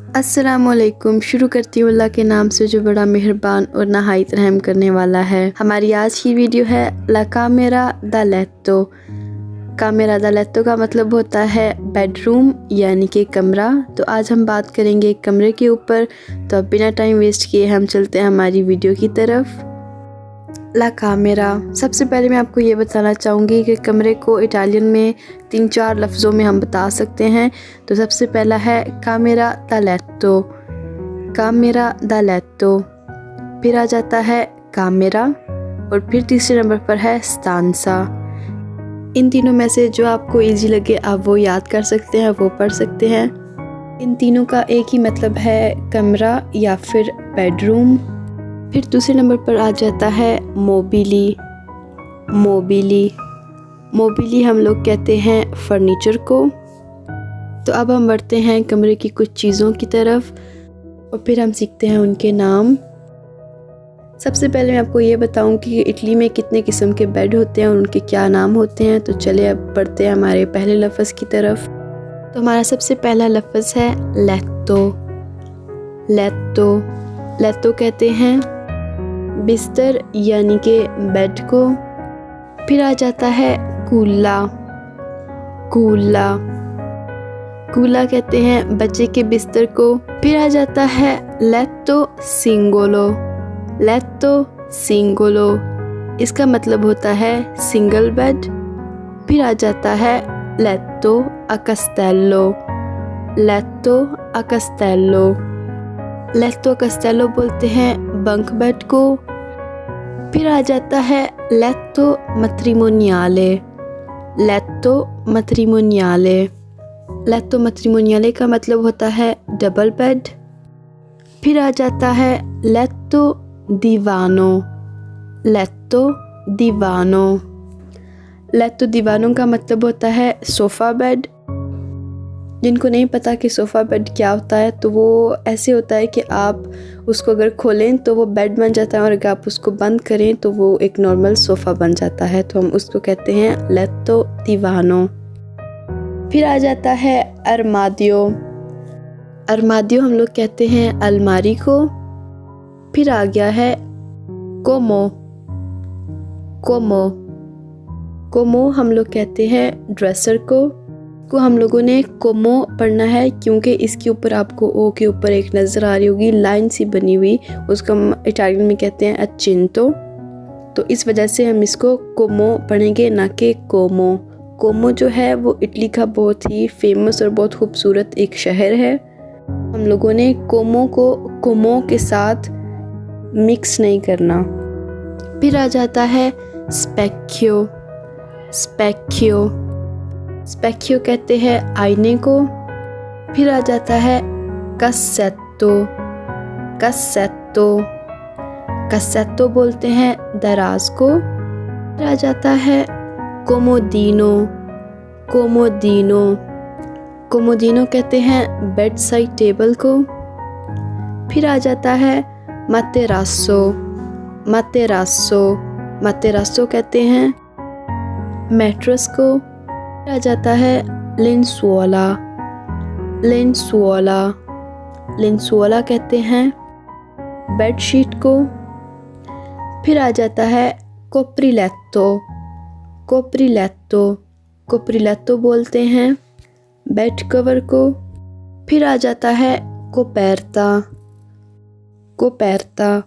अस्सलामुअलैकुम। शुरू करती हूँ अल्लाह के नाम से जो बड़ा मेहरबान और नहायत रहम करने वाला है। हमारी आज की वीडियो है ला कामेरा दा लेत्तो। कामेरा दा लेत्तो का मतलब होता है बेडरूम यानी कि कमरा। तो आज हम बात करेंगे कमरे के ऊपर। तो अब बिना टाइम वेस्ट किए हम चलते हैं हमारी वीडियो की तरफ। ला कामेरा, सबसे पहले मैं आपको ये बताना चाहूँगी कि कमरे को इटालियन में 3-4 लफ्ज़ों में हम बता सकते हैं। तो सबसे पहला है कामेरा दा लेत्तो, कामेरा दा लेत्तो। फिर आ जाता है कामेरा और फिर तीसरे नंबर पर है स्तांसा। इन तीनों में से जो आपको इजी लगे आप वो याद कर सकते हैं, वो पढ़ सकते हैं। इन तीनों का एक ही मतलब है कमरा या फिर बेडरूम। फिर दूसरे नंबर पर आ जाता है मोबिली। मोबिली मोबिली हम लोग कहते हैं फर्नीचर को। तो अब हम बढ़ते हैं कमरे की कुछ चीज़ों की तरफ और फिर हम सीखते हैं उनके नाम। सबसे पहले मैं आपको ये बताऊं कि इटली में कितने किस्म के बेड होते हैं और उनके क्या नाम होते हैं। तो चलिए अब बढ़ते हैं हमारे पहले लफ्ज़ की तरफ। तो हमारा सबसे पहला लफ्ज़ है लेत्तो। लेत्तो लेत्तो कहते हैं बिस्तर यानी कि बेड को। फिर आ जाता है कूला। कूला कूला कहते हैं बच्चे के बिस्तर को। फिर आ जाता है लेत्तो सिंगोलो। लेत्तो सिंगोलो, इसका मतलब होता है सिंगल बेड। फिर आ जाता है लेत्तो अकस्टेलो। लेत्तो अकस्टेलो, लेत्तो कस्टेलो बोलते हैं बंक बेड को। फिर आ जाता है लेत्तो मैट्रिमोनियाले। लेत्तो मैट्रिमोनियाले, लेत्तो मैट्रिमोनियाले का मतलब होता है डबल बेड। फिर आ जाता है लेत्तो दीवानो। लेत्तो दीवानो, लेत्तो दीवानो का मतलब होता है सोफ़ा बेड। जिनको नहीं पता कि सोफ़ा बेड क्या होता है, तो वो ऐसे होता है कि आप उसको अगर खोलें तो वो बेड बन जाता है और अगर आप उसको बंद करें तो वो एक नॉर्मल सोफ़ा बन जाता है। तो हम उसको कहते हैं लेत्तो दीवानो। फिर आ जाता है अरमादियो। अरमादियो हम लोग कहते हैं अलमारी को। फिर आ गया है कोमो। कोमो कोमो हम लोग कहते हैं ड्रेसर को हम लोगों ने कोमो पढ़ना है क्योंकि इसके ऊपर आपको ओ के ऊपर एक नज़र आ रही होगी लाइन सी बनी हुई, उसको हम इटालियन में कहते हैं अचिंतो। तो इस वजह से हम इसको कोमो पढ़ेंगे ना कि कोमो। कोमो जो है वो इटली का बहुत ही फेमस और बहुत खूबसूरत एक शहर है। हम लोगों ने कोमो को कोमो के साथ मिक्स नहीं करना। फिर आ जाता है स्पेक्यो। स्पेक्यो स्पेक्यो कहते हैं आईने को। फिर आ जाता है कसेत्तो। कसेत्तो कसेत्तो बोलते हैं दराज को। फिर आ जाता है कोमोदीनो। कोमोदीनो कोमोदीनो कहते हैं बेड साइड टेबल को। फिर आ जाता है मातेरासो। मातेरासो मातेरासो कहते हैं मैट्रेस को। आ जाता है लेंसुओला। लेंसुओला लेंसुओला कहते हैं बेडशीट को। फिर आ जाता है कोप्रिलेत्तो। कोप्रिलेत्तो कोप्रिलेत्तो बोलते हैं बेड कवर को। फिर आ जाता है कोपेर्ता। कोपेर्ता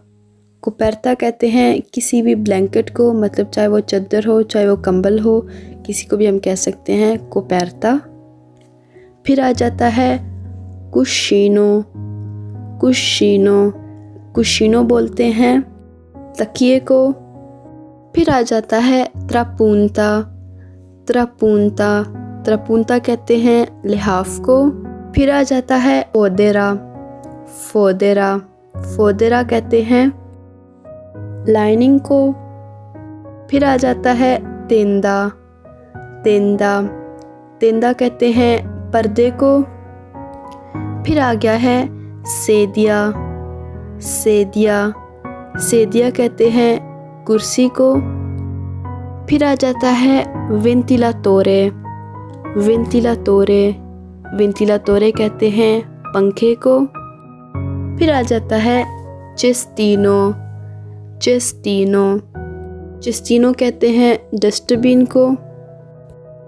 कोपेर्ता कहते हैं किसी भी ब्लैंकेट को, मतलब चाहे वो चादर हो चाहे वो कंबल हो, किसी को भी हम कह सकते हैं कोपेर्ता। फिर आ जाता है कुशीनो। कुशीनो कुशीनो बोलते हैं तकिए को। फिर आ जाता है त्रापूंता। त्रापूंता त्रापूंता कहते हैं लिहाफ को। फिर आ जाता है फोदेरा। फोदेरा फोदेरा कहते हैं लाइनिंग को। फिर आ जाता है तेंदा। तेंदा तेंदा कहते हैं पर्दे को। फिर आ गया है सेदिया। सेदिया सेदिया कहते हैं कुर्सी को। फिर आ जाता है वेंटिलातोरे। वेंटिलातोरे वेंटिलातोरे कहते हैं पंखे को। फिर आ जाता है cestino, cestino, cestino कहते हैं डस्टबिन को।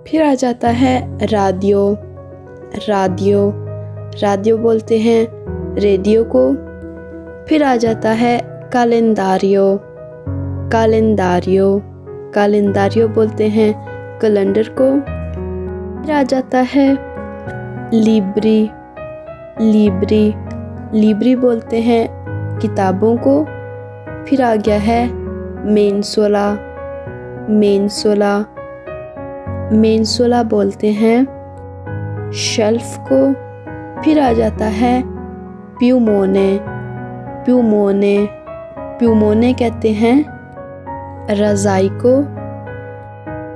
फिर आ जाता है राडियो, राडियो, राडियो बोलते हैं रेडियो को। फिर आ जाता है calendario, calendario, calendario बोलते हैं कैलेंडर को। फिर आ जाता है libri, libri, libri बोलते हैं किताबों को। फिर आ गया है mensola, mensola, mensola बोलते हैं शेल्फ को। फिर आ जाता है piumone, piumone, piumone कहते हैं रज़ाई को।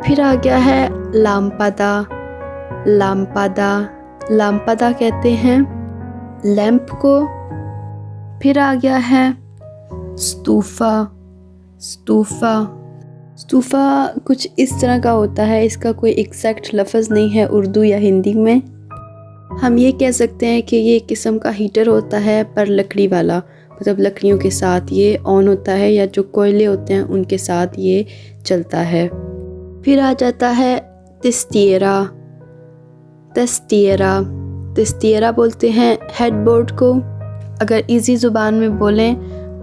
फिर आ गया है लाम्पादा, लाम्पादा, लाम्पादा कहते हैं लैंप को। फिर आ गया है स्तूफा, स्तूफा, स्तूफा कुछ इस तरह का होता है, इसका कोई एग्जैक्ट लफ्ज़ नहीं है उर्दू या हिंदी में। हम ये कह सकते हैं कि ये किस्म का हीटर होता है पर लकड़ी वाला, मतलब लकड़ियों के साथ ये ऑन होता है या जो कोयले होते हैं उनके साथ ये चलता है। फिर आ जाता है तस्तीरा, तस्तीरा, तस्तीरा बोलते हैं हेडबोर्ड को। अगर इजी ज़ुबान में बोलें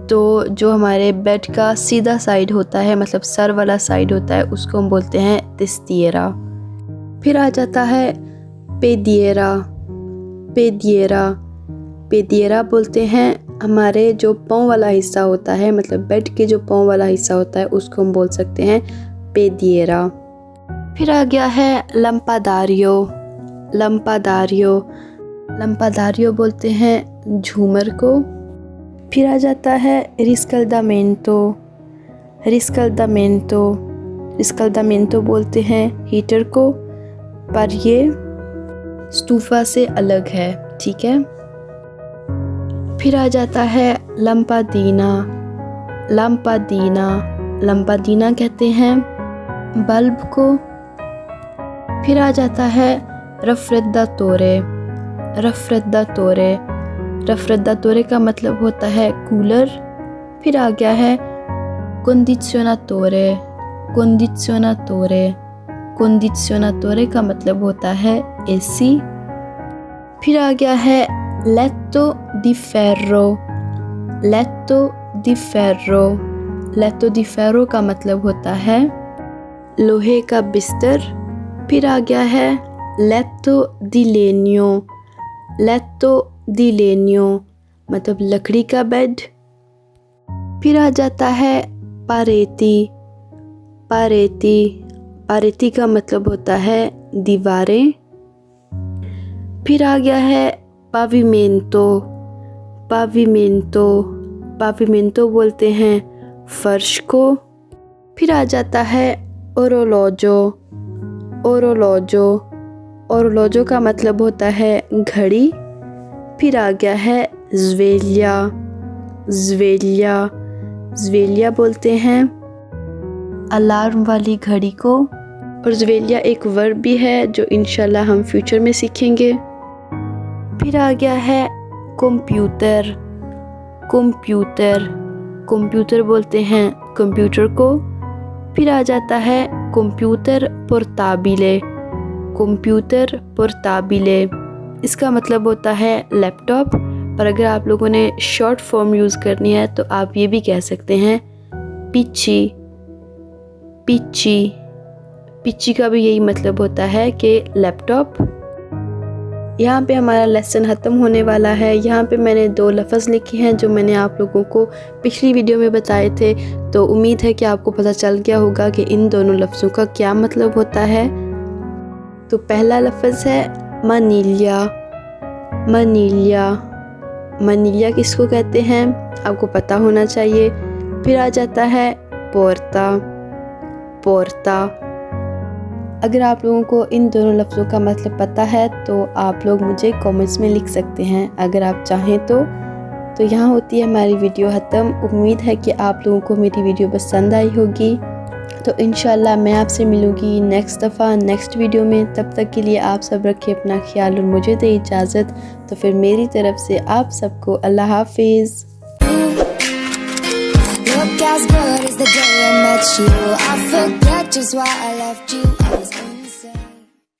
तो जो हमारे बेड का सीधा साइड होता है, मतलब सर वाला साइड होता है, उसको हम बोलते हैं तस्तीरा। फिर आ जाता है पेदियरा, पेदियरा, पेदियरा बोलते हैं हमारे जो पाँव वाला हिस्सा होता है, मतलब बेड के जो पाँव वाला हिस्सा होता है उसको हम बोल सकते हैं पेदियरा। फिर आ गया है लम्पादारियो, लम्पादारियो, लम्पादारियो बोलते हैं झूमर को। फिर आ जाता है रिस्कल्दामेंटो, रिस्कल्दामेंटो, रिस्कल्दामेंटो बोलते हैं हीटर को, पर ये स्टूफा से अलग है, ठीक है। फिर आ जाता है लम्पादीना, लम्पादीना, लम्पादीना कहते हैं बल्ब को। फिर आ जाता है रफ्रेदातोरे, रफ्रेदातोरे, रफ्रेदातोरे का मतलब होता है कूलर। फिर आ गया है कंडीशनatore, कंडीशनatore, कंडीशनatore का मतलब होता है एसी। फिर आ गया है letto di ferro, letto di ferro, letto di ferro का मतलब होता है लोहे का बिस्तर। फिर आ गया है letto di legno, letto di legno मतलब लकड़ी का बेड। फिर आ जाता है पारेती, पारेती, पारेती का मतलब होता है दीवारें। फिर आ गया है पाविमेंटो, पाविमेंटो, पाविमेंटो बोलते हैं फर्श को। फिर आ जाता है ओरोलोजो, ओरोलोजो, ओरोलोजो का मतलब होता है घड़ी। फिर आ गया है ज़्वेलिया, ज़्वेलिया, ज़्वेलिया बोलते हैं अलार्म वाली घड़ी को। और ज़्वेलिया एक वर्ब भी है जो इंशाल्लाह हम फ्यूचर में सीखेंगे। फिर आ गया है कंप्यूटर, कंप्यूटर, कंप्यूटर बोलते हैं कंप्यूटर को। फिर आ जाता है कंप्यूटर पोर्टाबिले, कंप्यूटर पोर्टाबिले, इसका मतलब होता है लैपटॉप, पर अगर आप लोगों ने शॉर्ट फॉर्म यूज़ करनी है तो आप ये भी कह सकते हैं पिची, पिची, पिची का भी यही मतलब होता है कि लैपटॉप। यहाँ पे हमारा लेसन ख़त्म होने वाला है। यहाँ पे मैंने 2 लफ्ज़ लिखे हैं जो मैंने आप लोगों को पिछली वीडियो में बताए थे, तो उम्मीद है कि आपको पता चल गया होगा कि इन दोनों लफ्ज़ों का क्या मतलब होता है। तो पहला लफ्ज़ है मनीलिया, मनीलिया, मनीलिया किसको कहते हैं आपको पता होना चाहिए। फिर आ जाता है पोर्ता, पोर्ता। अगर आप लोगों को इन दोनों लफ्ज़ों का मतलब पता है तो आप लोग मुझे कमेंट्स में लिख सकते हैं अगर आप चाहें तो यहाँ होती है हमारी वीडियो ख़त्म। उम्मीद है कि आप लोगों को मेरी वीडियो पसंद आई होगी। तो इंशाल्लाह मैं आपसे मिलूँगी नेक्स्ट दफ़ा नेक्स्ट वीडियो में। तब तक के लिए आप सब रखें अपना ख्याल और मुझे दे इजाज़त। तो फिर मेरी तरफ से आप सबको अल्लाह हाफिज़। Look as good as the day I met you. I forget just why I left you. I was